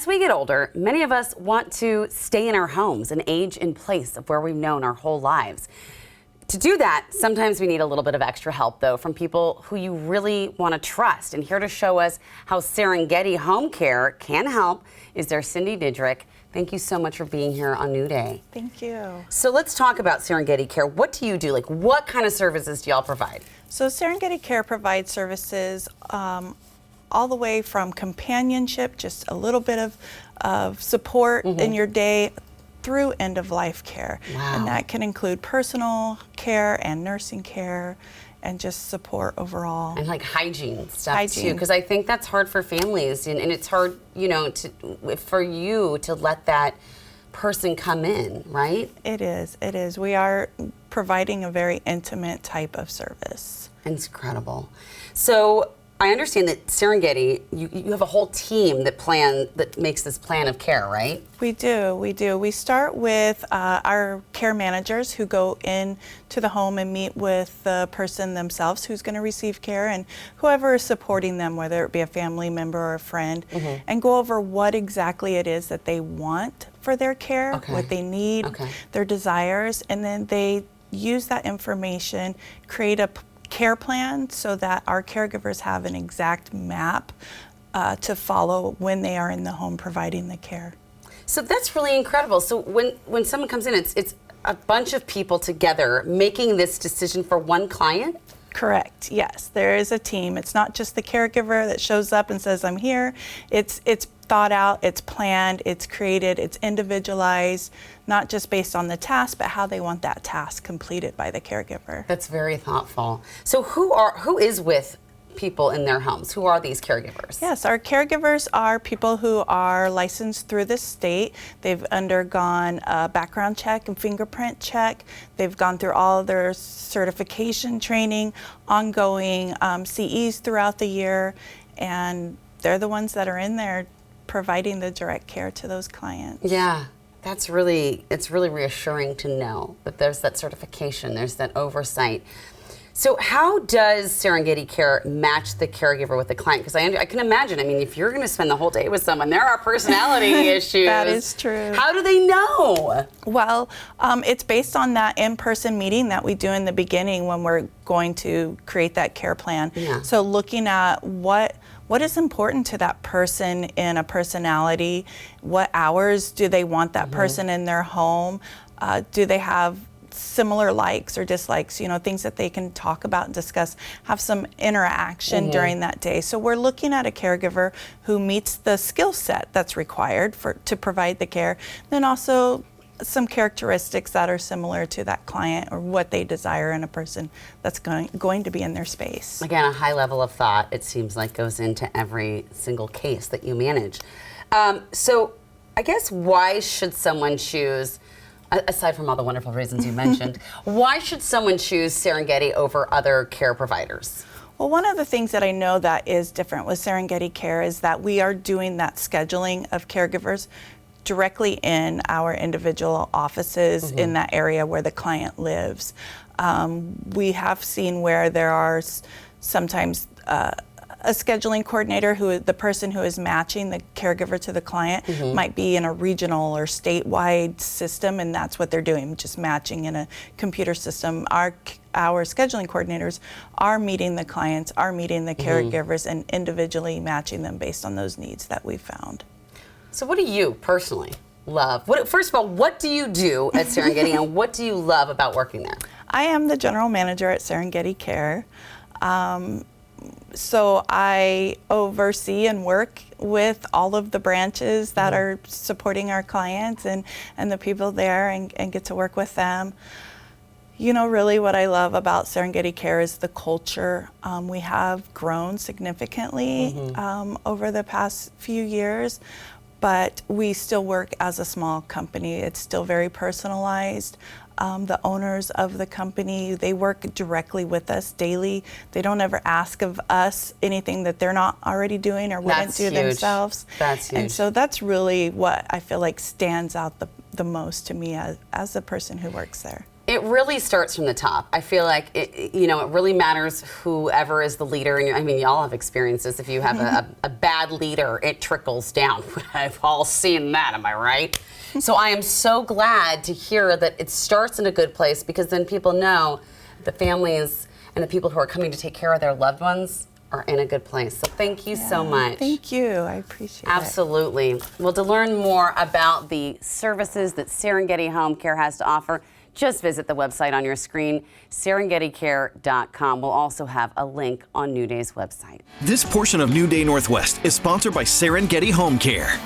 As we get older, many of us want to stay in our homes and age in place of where we've known our whole lives. To do that, sometimes we need a little bit of extra help, though, from people who you really want to trust. And here to show us how Serengeti Home Care can help is their Cindy Dedrick. Thank you so much for being here on New Day. Thank you. So let's talk about Serengeti Care. What do you do? Like, what kind of services do y'all provide? So Serengeti Care provides services all the way from companionship, just a little bit of support in your day, through end-of-life care. Wow. And that can include personal care and nursing care and just support overall. And like hygiene stuff too, because I think that's hard for families, and it's hard, you know, for you to let that person come in, right? It is, it is. We are providing a very intimate type of service. It's incredible. So I understand that Serengeti, you have a whole team that makes this plan of care, right? We do. We start with our care managers who go in to the home and meet with the person themselves who's going to receive care and whoever is supporting them, whether it be a family member or a friend, and go over what exactly it is that they want for their care, what they need, their desires, and then they use that information, create a care plan so that our caregivers have an exact map to follow when they are in the home providing the care. So that's really incredible. So when someone comes in, it's a bunch of people together making this decision for one client? Correct, yes. There is a team. It's not just the caregiver that shows up and says, I'm here. It's thought out, it's planned, it's created, it's individualized, not just based on the task, but how they want that task completed by the caregiver. That's very thoughtful. So who is with people in their homes? Who are these caregivers? Yes, our caregivers are people who are licensed through the state. They've undergone a background check and fingerprint check. They've gone through all of their certification training, ongoing CEs throughout the year, and they're the ones that are in there providing the direct care to those clients. Yeah, it's really reassuring to know that there's that certification, there's that oversight. So how does Serengeti Care match the caregiver with the client? Because I can imagine, I mean, if you're going to spend the whole day with someone, there are personality issues. That is true. How do they know? Well, it's based on that in-person meeting that we do in the beginning when we're going to create that care plan. Yeah. So looking at what is important to that person in a personality, what hours do they want that person in their home, do they have similar likes or dislikes, you know, things that they can talk about and discuss, have some interaction during that day. So we're looking at a caregiver who meets the skill set that's required to provide the care, then also some characteristics that are similar to that client or what they desire in a person that's going to be in their space. Again, a high level of thought, it seems like, goes into every single case that you manage. So I guess why should someone choose, aside from all the wonderful reasons you mentioned, why should someone choose Serengeti over other care providers? Well, one of the things that I know that is different with Serengeti Care is that we are doing that scheduling of caregivers directly in our individual offices in that area where the client lives. We have seen where there are sometimes a scheduling coordinator the person who is matching the caregiver to the client might be in a regional or statewide system, and that's what they're doing, just matching in a computer system. Our scheduling coordinators are meeting the clients, are meeting the caregivers, and individually matching them based on those needs that we've found. So what do you personally love? First of all, what do you do at Serengeti and what do you love about working there? I am the general manager at Serengeti Care. So I oversee and work with all of the branches that are supporting our clients and the people there and get to work with them. You know, really what I love about Serengeti Care is the culture. We have grown significantly over the past few years, but we still work as a small company. It's still very personalized. The owners of the company, they work directly with us daily. They don't ever ask of us anything that they're not already doing or wouldn't do themselves. That's huge. And so that's really what I feel like stands out the most to me as a person who works there. It really starts from the top. I feel like it really matters whoever is the leader. And I mean, y'all have experiences. If you have a bad leader, it trickles down. I've all seen that. Am I right? So I am so glad to hear that it starts in a good place, because then people know the families and the people who are coming to take care of their loved ones are in a good place. So thank you so much. Thank you. I appreciate it. Absolutely. Well, to learn more about the services that Serengeti Home Care has to offer, just visit the website on your screen, serengeticare.com. We'll also have a link on New Day's website. This portion of New Day Northwest is sponsored by Serengeti Home Care.